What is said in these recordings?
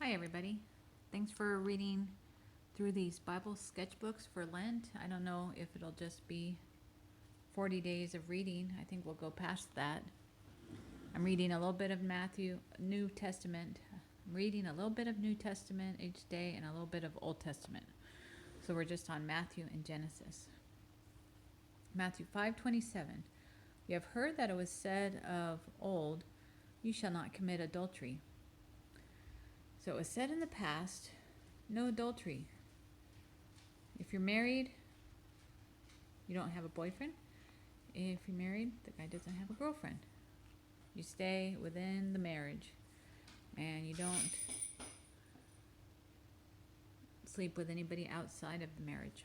Hi, everybody. Thanks for reading through these Bible sketchbooks for Lent. I don't know if it'll just be 40 days of reading. I think we'll go past that. I'm reading a little bit of New Testament. I'm reading a little bit of New Testament each day and a little bit of Old Testament. So we're just on Matthew and Genesis. Matthew 5:27. You have heard that it was said of old, you shall not commit adultery. So it was said in the past, no adultery. If you're married, you don't have a boyfriend. If you're married, the guy doesn't have a girlfriend. You stay within the marriage and you don't sleep with anybody outside of the marriage.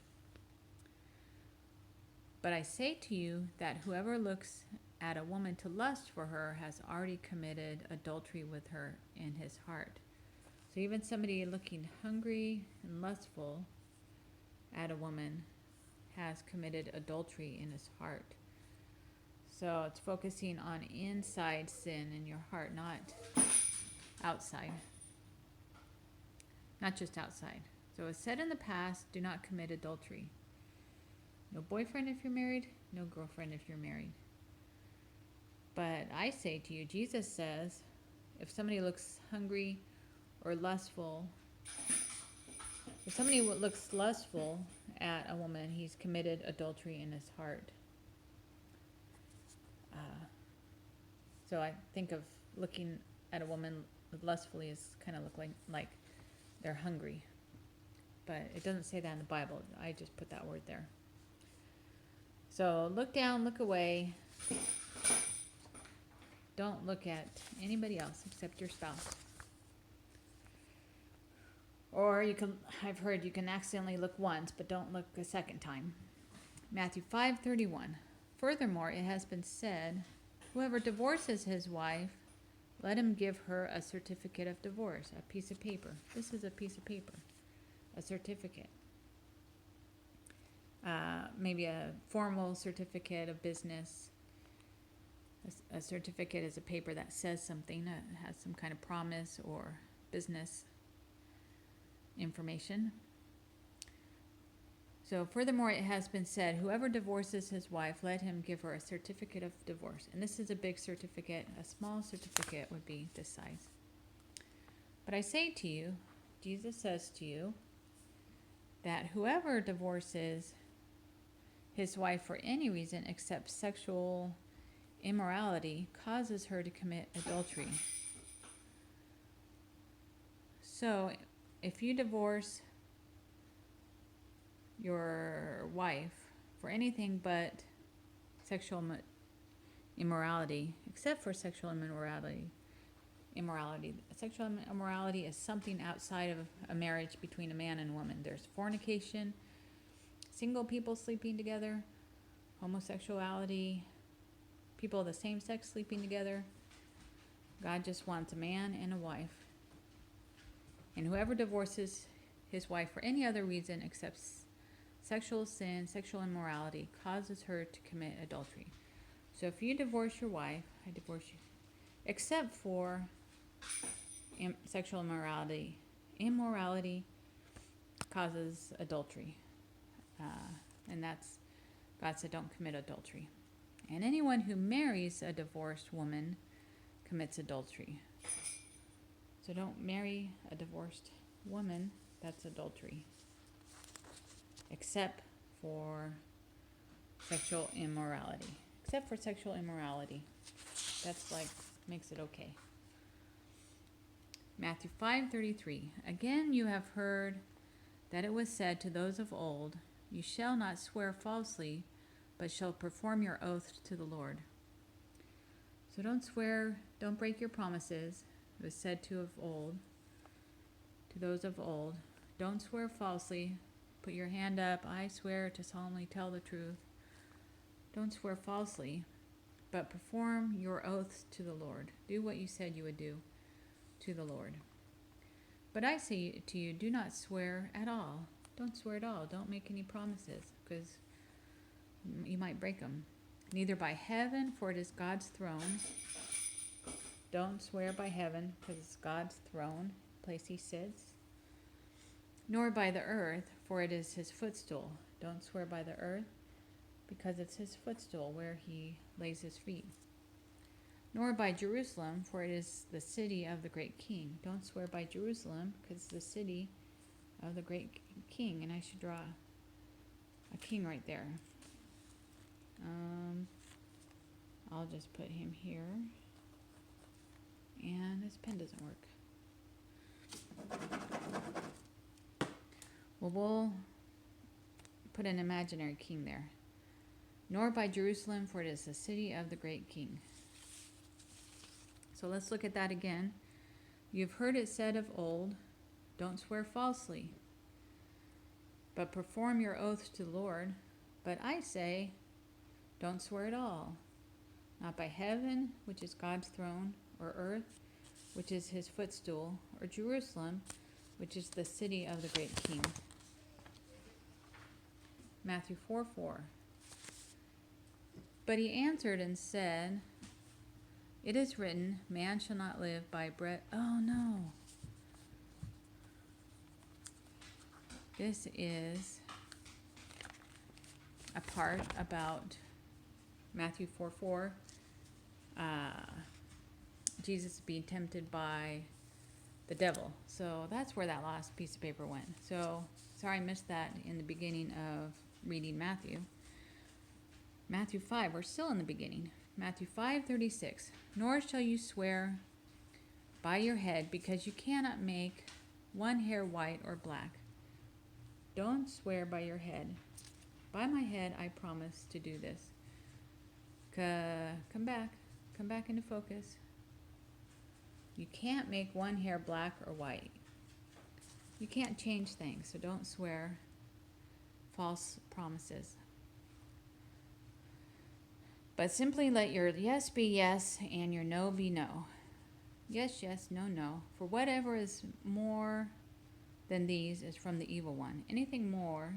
But I say to you that whoever looks at a woman to lust for her has already committed adultery with her in his heart. So even somebody looking hungry and lustful at a woman has committed adultery in his heart. So it's focusing on inside sin in your heart, not outside. Not just outside. So it's said in the past, do not commit adultery. No boyfriend if you're married, no girlfriend if you're married. But I say to you, Jesus says, if somebody looks hungry or lustful, if somebody looks lustful at a woman, he's committed adultery in his heart. So I think of looking at a woman lustfully as kind of look like they're hungry. But it doesn't say that in the Bible. I just put that word there. So look down, look away. Don't look at anybody else except your spouse. Or I've heard you can accidentally look once, but don't look a second time. Matthew 5:31. Furthermore, it has been said, whoever divorces his wife, let him give her a certificate of divorce, a piece of paper. This is a piece of paper, a certificate. Maybe a formal certificate of business. A certificate is a paper that says something, has some kind of promise or business information. So furthermore, it has been said, whoever divorces his wife, let him give her a certificate of divorce. And this is a big certificate. A small certificate would be this size. But I say to you, Jesus says to you, that whoever divorces his wife for any reason except sexual immorality causes her to commit adultery. So if you divorce your wife for anything but sexual immorality, except for sexual immorality. Sexual immorality is something outside of a marriage between a man and a woman. There's fornication, single people sleeping together, homosexuality, people of the same sex sleeping together. God just wants a man and a wife. And whoever divorces his wife for any other reason except sexual sin, sexual immorality, causes her to commit adultery. So if you divorce your wife, I divorce you, except for sexual immorality. Immorality causes adultery. And that's, God said, don't commit adultery. And anyone who marries a divorced woman commits adultery. So don't marry a divorced woman, that's adultery. Except for sexual immorality. Except for sexual immorality. That's makes it okay. Matthew 5:33. Again you have heard that it was said to those of old, you shall not swear falsely, but shall perform your oath to the Lord. So don't swear, don't break your promises. It was said to those of old. Don't swear falsely. Put your hand up. I swear to solemnly tell the truth. Don't swear falsely, but perform your oaths to the Lord. Do what you said you would do to the Lord. But I say to you, do not swear at all. Don't swear at all. Don't make any promises, because you might break them. Neither by heaven, for it is God's throne. Don't swear by heaven, because it's God's throne. place he sits, nor by the earth, for it is his footstool. Don't swear by the earth, because it's his footstool where he lays his feet. Nor by Jerusalem, for it is the city of the great king. Don't swear by Jerusalem, because it's the city of the great king. And I should draw a king right there. I'll just put him here. And this pen doesn't work. Well, we'll put an imaginary king there. Nor by Jerusalem, for it is the city of the great king. So let's look at that again. You've heard it said of old, don't swear falsely, but perform your oaths to the Lord. But I say, don't swear at all, not by heaven, which is God's throne, or earth, which is his footstool, or Jerusalem, which is the city of the great king. Matthew 4:4. But he answered and said, it is written, man shall not live by bread. Oh no. This is a part about Matthew 4:4. Jesus being tempted by the devil. So that's where that last piece of paper went. So sorry I missed that in the beginning of reading Matthew. Matthew 5, we're still in the beginning. Matthew 5:36. Nor shall you swear by your head, because you cannot make one hair white or black. Don't swear by your head. By my head, I promise to do this. Come back into focus. You can't make one hair black or white. You can't change things, so don't swear false promises. But simply let your yes be yes and your no be no. Yes, yes, no, no. For whatever is more than these is from the evil one. Anything more,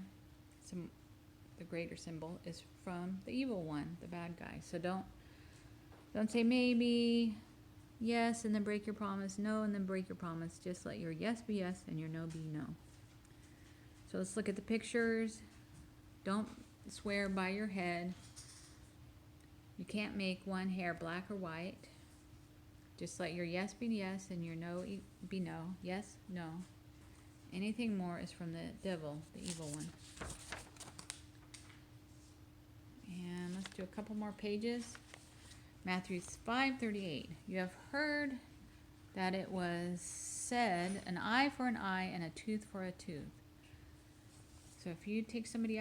the greater symbol, is from the evil one, the bad guy. So don't say maybe, yes, and then break your promise, no, and then break your promise. Just let your yes be yes and your no be no. So let's look at the pictures. Don't swear by your head. You can't make one hair black or white. Just let your yes be yes and your no be no. Yes, no. Anything more is from the devil, the evil one. And let's do a couple more pages. Matthew 5:38. You have heard that it was said, an eye for an eye and a tooth for a tooth. So if you take somebody's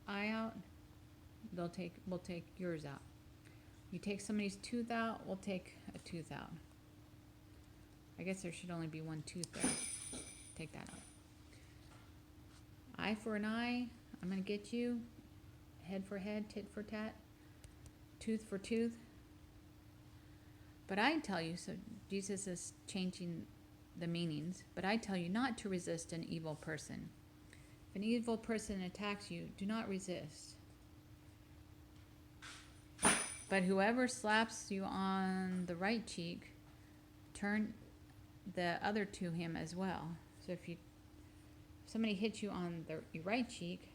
eye out, we'll take yours out. You take somebody's tooth out, we'll take a tooth out. I guess there should only be one tooth there. Take that out. Eye for an eye, I'm going to get you. Head for head, tit for tat. Tooth for tooth. But I tell you, so Jesus is changing the meanings, but I tell you not to resist an evil person. If an evil person attacks you, do not resist. But whoever slaps you on the right cheek, turn the other to him as well. So if somebody hits you on your right cheek,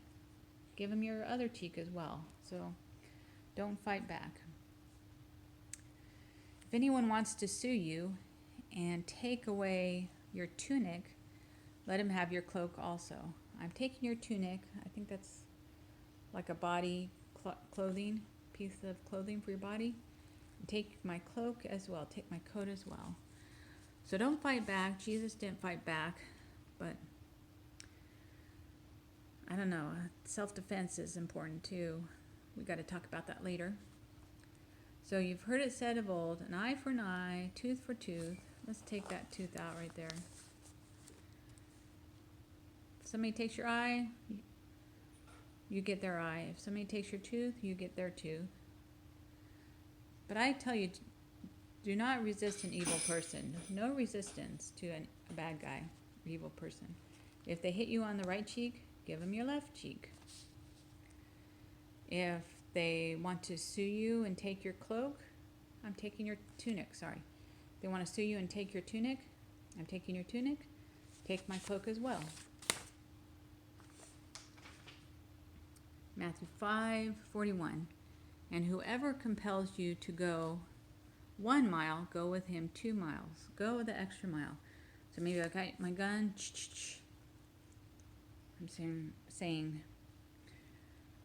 give them your other cheek as well. So don't fight back. If anyone wants to sue you and take away your tunic, let him have your cloak also. I'm taking your tunic. I think that's like a body clothing, piece of clothing for your body. And take my cloak as well. Take my coat as well. So don't fight back. Jesus didn't fight back, but I don't know. Self-defense is important too. We got to talk about that later. So you've heard it said of old, an eye for an eye, tooth for tooth. Let's take that tooth out right there. If somebody takes your eye, you get their eye. If somebody takes your tooth, you get their tooth. But I tell you, do not resist an evil person. No resistance to a bad guy, evil person. If they hit you on the right cheek, give them your left cheek. If they want to sue you and take your cloak, I'm taking your tunic, sorry. If they want to sue you and take your tunic, I'm taking your tunic. take my cloak as well. Matthew 5:41. And whoever compels you to go 1 mile, go with him 2 miles. Go the extra mile. So maybe I got my gun. I'm saying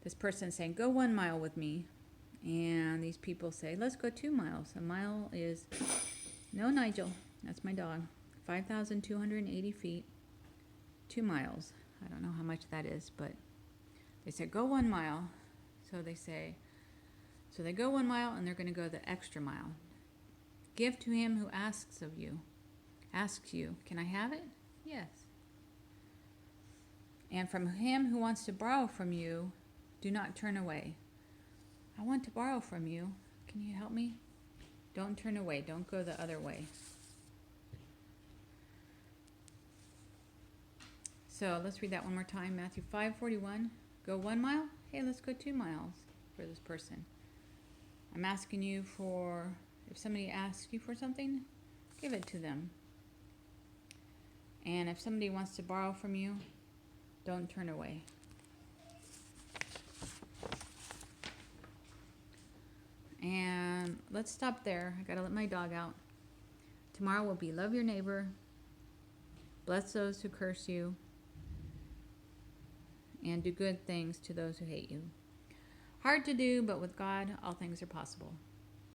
this person saying, go 1 mile with me. And these people say, let's go 2 miles. A mile is, no, Nigel, that's my dog, 5,280 feet, 2 miles. I don't know how much that is, but they said, go 1 mile. So they go 1 mile and they're going to go the extra mile. Give to him who asks you, can I have it? Yes. And from him who wants to borrow from you, do not turn away. I want to borrow from you. Can you help me? Don't turn away. Don't go the other way. So let's read that one more time. Matthew 5:41. Go 1 mile? Hey, let's go 2 miles for this person. I'm asking you for, if somebody asks you for something, give it to them. And if somebody wants to borrow from you, don't turn away. And let's stop there. I gotta let my dog out. Tomorrow will be love your neighbor, bless those who curse you, and do good things to those who hate you. Hard to do, but with God, all things are possible.